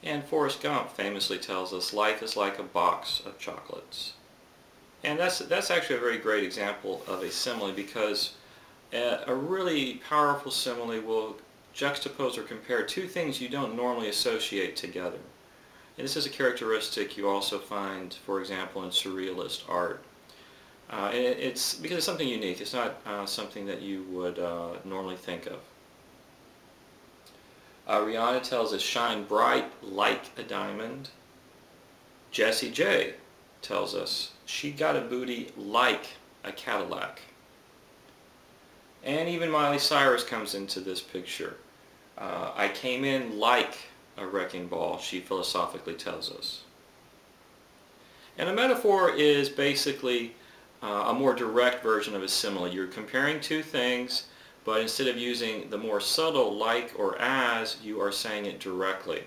And Forrest Gump famously tells us life is like a box of chocolates. And that's actually a very great example of a simile, because a really powerful simile will juxtapose or compare two things you don't normally associate together. And this is a characteristic you also find, for example, in surrealist art. And it's because it's something unique. It's not something that you would normally think of. Rihanna tells us shine bright like a diamond. Jessie J tells us she got a booty like a Cadillac. And even Miley Cyrus comes into this picture. I came in like a wrecking ball, she philosophically tells us. And a metaphor is basically a more direct version of a simile. You're comparing two things, but instead of using the more subtle like or as, you are saying it directly.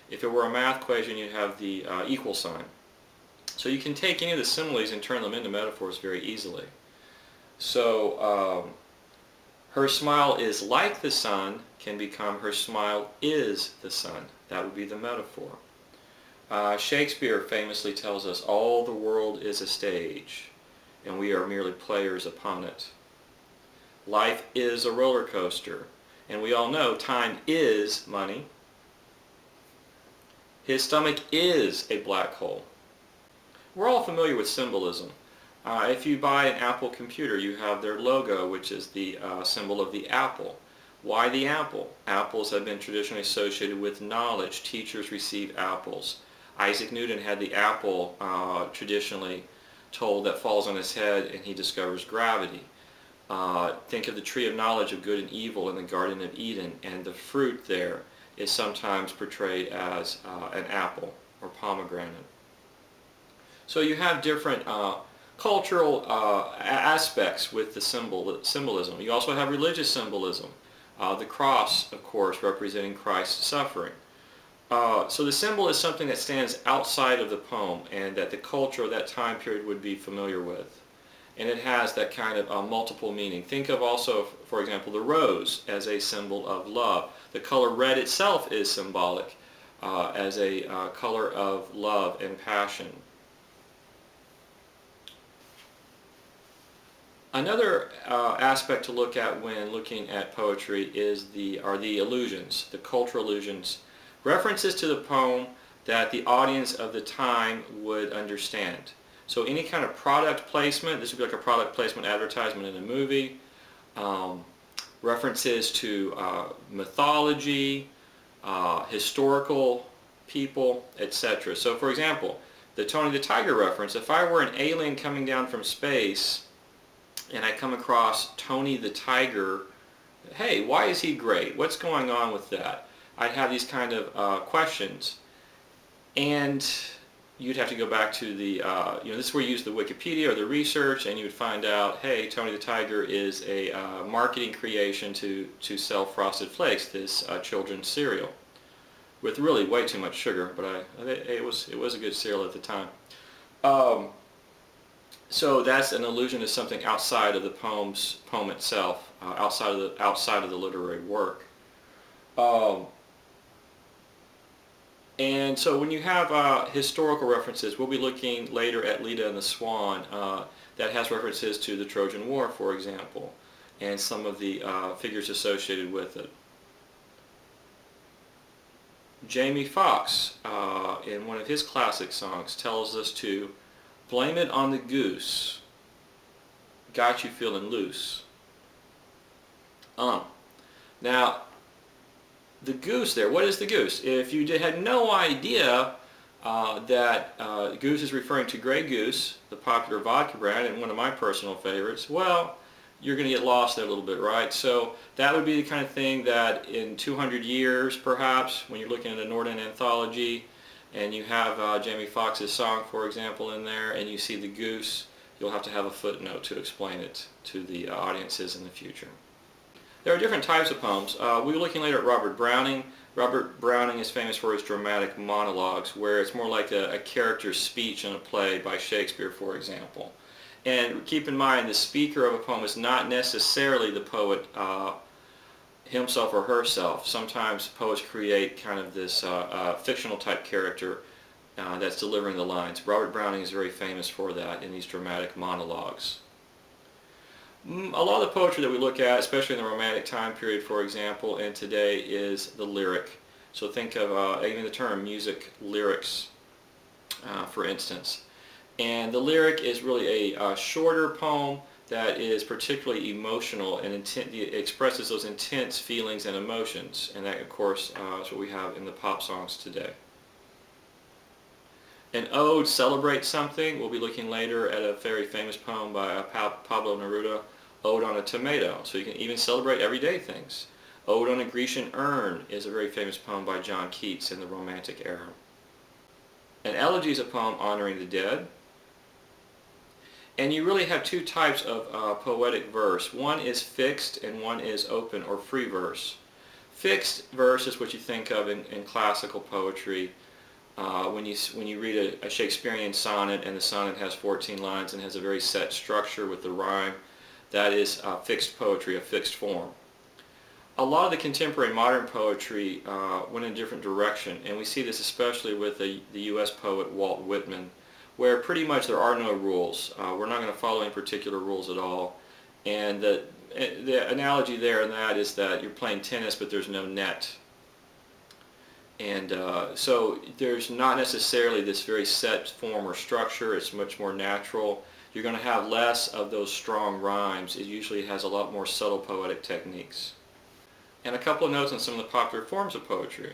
If it were a math equation, you'd have the equal sign. So you can take any of the similes and turn them into metaphors very easily. So her smile is like the sun can become her smile is the sun. That would be the metaphor. Shakespeare famously tells us all the world is a stage and we are merely players upon it. Life is a roller coaster, and we all know time is money. His stomach is a black hole. We're all familiar with symbolism. If you buy an Apple computer, you have their logo, which is the symbol of the apple. Why the apple? Apples have been traditionally associated with knowledge. Teachers receive apples. Isaac Newton had the apple traditionally told that falls on his head and he discovers gravity. Think of the tree of knowledge of good and evil in the Garden of Eden, and the fruit there is sometimes portrayed as an apple or pomegranate. So you have different cultural aspects with the symbolism. You also have religious symbolism. The cross, of course, representing Christ's suffering. So the symbol is something that stands outside of the poem and that the culture of that time period would be familiar with. And it has that kind of multiple meaning. Think of also, for example, the rose as a symbol of love. The color red itself is symbolic as a color of love and passion. Another aspect to look at when looking at poetry are the allusions, the cultural allusions, references to the poem that the audience of the time would understand. So any kind of product placement, this would be like a product placement advertisement in a movie, references to mythology, historical people, etc. So for example, the Tony the Tiger reference, if I were an alien coming down from space and I come across Tony the Tiger, hey, why is he great? What's going on with that? I'd have these kind of questions, and you'd have to go back to the, this is where you use the Wikipedia or the research, and you would find out, hey, Tony the Tiger is a marketing creation to sell Frosted Flakes, this children's cereal, with really way too much sugar, but it was a good cereal at the time. So that's an allusion to something outside of the poem itself, outside of the literary work. And so when you have historical references, we'll be looking later at Leda and the Swan, that has references to the Trojan War, for example, and some of the figures associated with it. Jamie Foxx, in one of his classic songs, tells us to blame it on the goose, got you feeling loose. Now, the goose there, what is the goose? If you had no idea that Goose is referring to Grey Goose, the popular vodka brand and one of my personal favorites, well, you're going to get lost there a little bit, right? So that would be the kind of thing that in 200 years, perhaps, when you're looking at a Norden anthology and you have Jamie Foxx's song, for example, in there, and you see the goose, you'll have to have a footnote to explain it to the audiences in the future. There are different types of poems. We'll be looking later at Robert Browning. Robert Browning is famous for his dramatic monologues, where it's more like a character's speech in a play by Shakespeare, for example. And keep in mind, the speaker of a poem is not necessarily the poet himself or herself. Sometimes poets create kind of this fictional type character that's delivering the lines. Robert Browning is very famous for that in these dramatic monologues. A lot of the poetry that we look at, especially in the Romantic time period, for example, and today, is the lyric. So think of even the term music lyrics, for instance. And the lyric is really a shorter poem that is particularly emotional and expresses those intense feelings and emotions. And that, of course, is what we have in the pop songs today. An ode celebrates something. We'll be looking later at a very famous poem by Pablo Neruda, Ode on a Tomato. So you can even celebrate everyday things. Ode on a Grecian Urn is a very famous poem by John Keats in the Romantic era. An elegy is a poem honoring the dead. And you really have two types of poetic verse. One is fixed and one is open or free verse. Fixed verse is what you think of in classical poetry. When you read a Shakespearean sonnet and the sonnet has 14 lines and has a very set structure with the rhyme, that is fixed poetry, a fixed form. A lot of the contemporary modern poetry went in a different direction, and we see this especially with the U.S. poet Walt Whitman, where pretty much there are no rules. We're not going to follow any particular rules at all. And the analogy there in that is that you're playing tennis but there's no net. And so there's not necessarily this very set form or structure. It's much more natural. You're going to have less of those strong rhymes. It usually has a lot more subtle poetic techniques. And a couple of notes on some of the popular forms of poetry.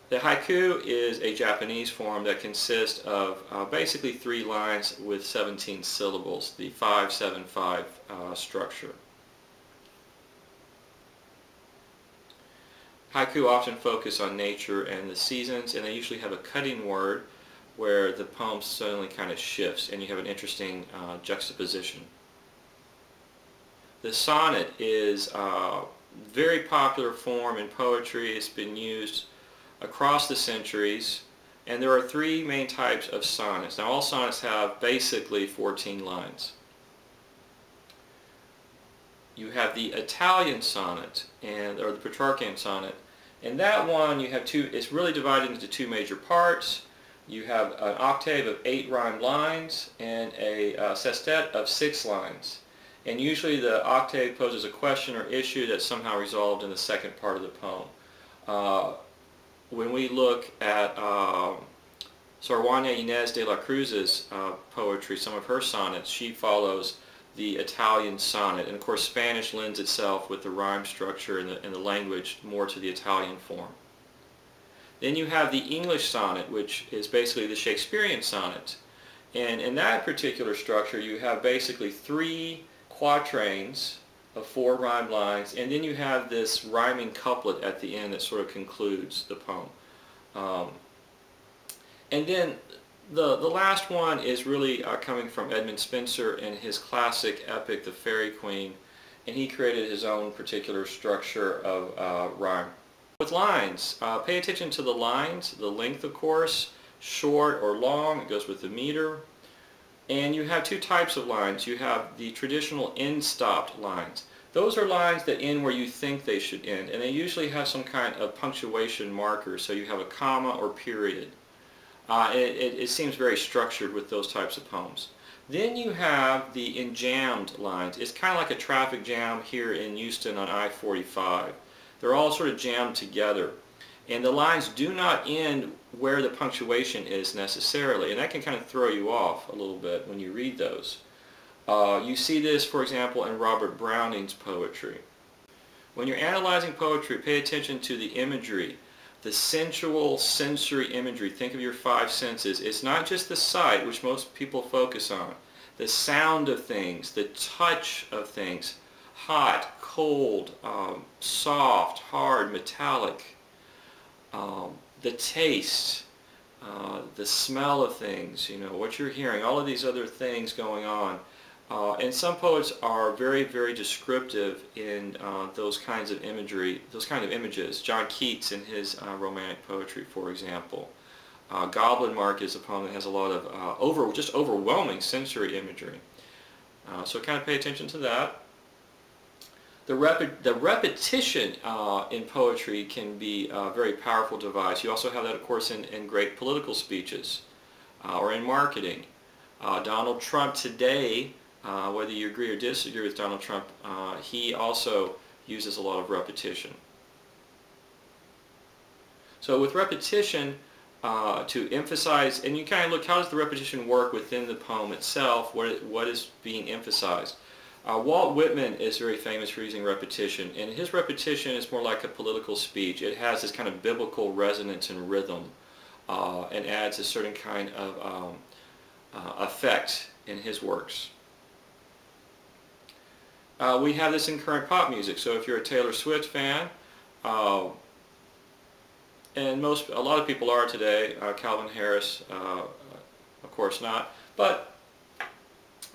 The haiku is a Japanese form that consists of basically 3 lines with 17 syllables, the 5-7-5 structure. Haiku often focus on nature and the seasons, and they usually have a cutting word where the poem suddenly kind of shifts and you have an interesting juxtaposition. The sonnet is a very popular form in poetry. It's been used across the centuries, and there are 3 main types of sonnets. Now all sonnets have basically 14 lines. You have the Italian sonnet or the Petrarchan sonnet, and that one you have it's really divided into 2 major parts. You have an octave of 8 rhymed lines and a sestet of 6 lines. And usually the octave poses a question or issue that's somehow resolved in the second part of the poem. When we look at Sor Juana Inés de la Cruz's poetry, some of her sonnets, she follows the Italian sonnet. And of course Spanish lends itself with the rhyme structure and the language more to the Italian form. Then you have the English sonnet, which is basically the Shakespearean sonnet. And in that particular structure you have basically 3 quatrains of 4 rhymed lines, and then you have this rhyming couplet at the end that sort of concludes the poem. And then the last one is really coming from Edmund Spenser and his classic epic, The Faerie Queene, and he created his own particular structure of rhyme. With lines, pay attention to the lines, the length of course, short or long, it goes with the meter. And you have 2 types of lines. You have the traditional end-stopped lines. Those are lines that end where you think they should end, and they usually have some kind of punctuation marker, so you have a comma or period. It seems very structured with those types of poems. Then you have the enjambed lines. It's kind of like a traffic jam here in Houston on I-45. They're all sort of jammed together. And the lines do not end where the punctuation is necessarily, and that can kind of throw you off a little bit when you read those. You see this, for example, in Robert Browning's poetry. When you're analyzing poetry, pay attention to the imagery, the sensual sensory imagery. Think of your 5 senses. It's not just the sight, which most people focus on. The sound of things, the touch of things, hot, cold, soft, hard, metallic. The taste, the smell of things, what you're hearing, all of these other things going on. And some poets are very, very descriptive in those kinds of imagery, those kind of images. John Keats in his romantic poetry, for example. Goblin Mark is a poem that has a lot of just overwhelming sensory imagery. So kind of pay attention to that. The repetition in poetry can be a very powerful device. You also have that, of course, in great political speeches or in marketing. Donald Trump today, whether you agree or disagree with Donald Trump, he also uses a lot of repetition. So with repetition, to emphasize, and you kind of look, how does the repetition work within the poem itself? What is being emphasized? Walt Whitman is very famous for using repetition, and his repetition is more like a political speech. It has this kind of biblical resonance and rhythm, and adds a certain kind of effect in his works. We have this in current pop music. So if you're a Taylor Swift fan, and a lot of people are today, Calvin Harris, of course not, but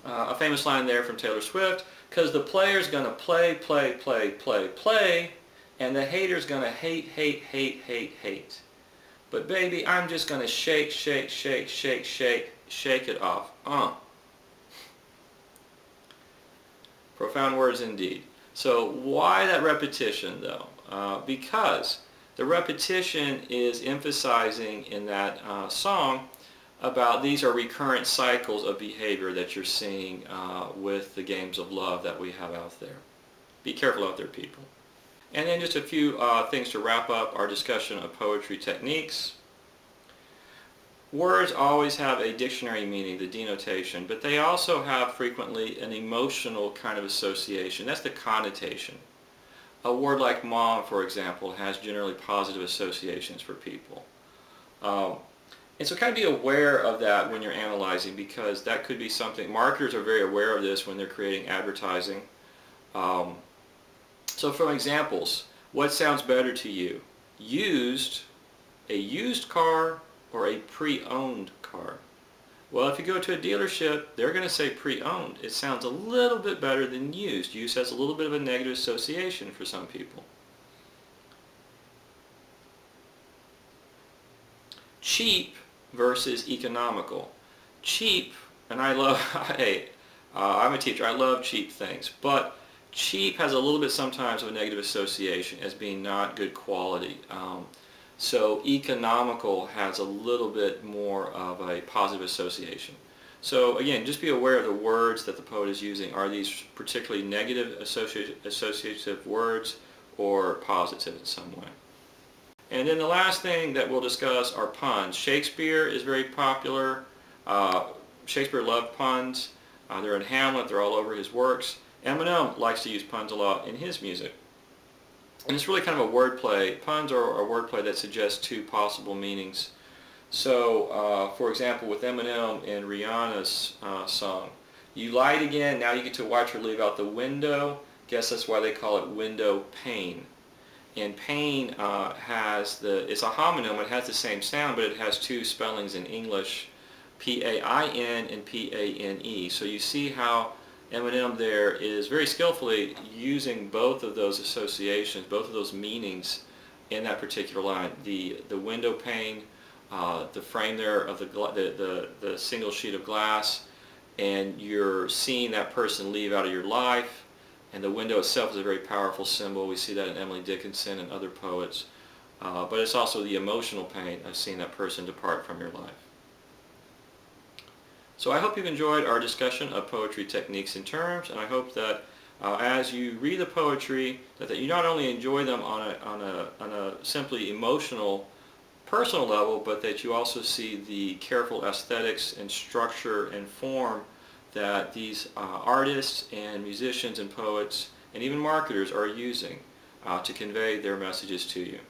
a famous line there from Taylor Swift, because the player's going to play, play, play, play, play, and the hater's going to hate, hate, hate, hate, hate. But baby, I'm just going to shake, shake, shake, shake, shake, shake it off. Profound words indeed. So why that repetition though? Because the repetition is emphasizing in that song about these are recurrent cycles of behavior that you're seeing with the games of love that we have out there. Be careful out there, people. And then just a few things to wrap up our discussion of poetry techniques. Words always have a dictionary meaning, the denotation, but they also have frequently an emotional kind of association. That's the connotation. A word like mom, for example, has generally positive associations for people. And so kind of be aware of that when you're analyzing, because that could be something, marketers are very aware of this when they're creating advertising. So for examples, what sounds better to you? Used, a used car, or a pre-owned car? Well, if you go to a dealership, they're going to say pre-owned. It sounds a little bit better than used. Used has a little bit of a negative association for some people. Cheap versus economical. Cheap, and I love, hey, I'm a teacher, I love cheap things, but cheap has a little bit sometimes of a negative association as being not good quality. So economical has a little bit more of a positive association. So again, just be aware of the words that the poet is using. Are these particularly negative associative words or positive in some way? And then the last thing that we'll discuss are puns. Shakespeare is very popular. Shakespeare loved puns. They're in Hamlet. They're all over his works. Eminem likes to use puns a lot in his music. And it's really kind of a wordplay. Puns are a wordplay that suggests two possible meanings. So, for example, with Eminem in Rihanna's song, you lied again, now you get to watch her leave out the window. Guess that's why they call it window pane. And pane it's a homonym, it has the same sound, but it has two spellings in English, P-A-I-N and P-A-N-E. So you see how Eminem there is very skillfully using both of those associations, both of those meanings in that particular line. The window pane, the frame there of the single sheet of glass, and you're seeing that person leave out of your life, and the window itself is a very powerful symbol. We see that in Emily Dickinson and other poets. But it's also the emotional pain of seeing that person depart from your life. So I hope you've enjoyed our discussion of poetry techniques and terms, and I hope that as you read the poetry, that you not only enjoy them on a simply emotional, personal level, but that you also see the careful aesthetics and structure and form that these artists and musicians and poets and even marketers are using to convey their messages to you.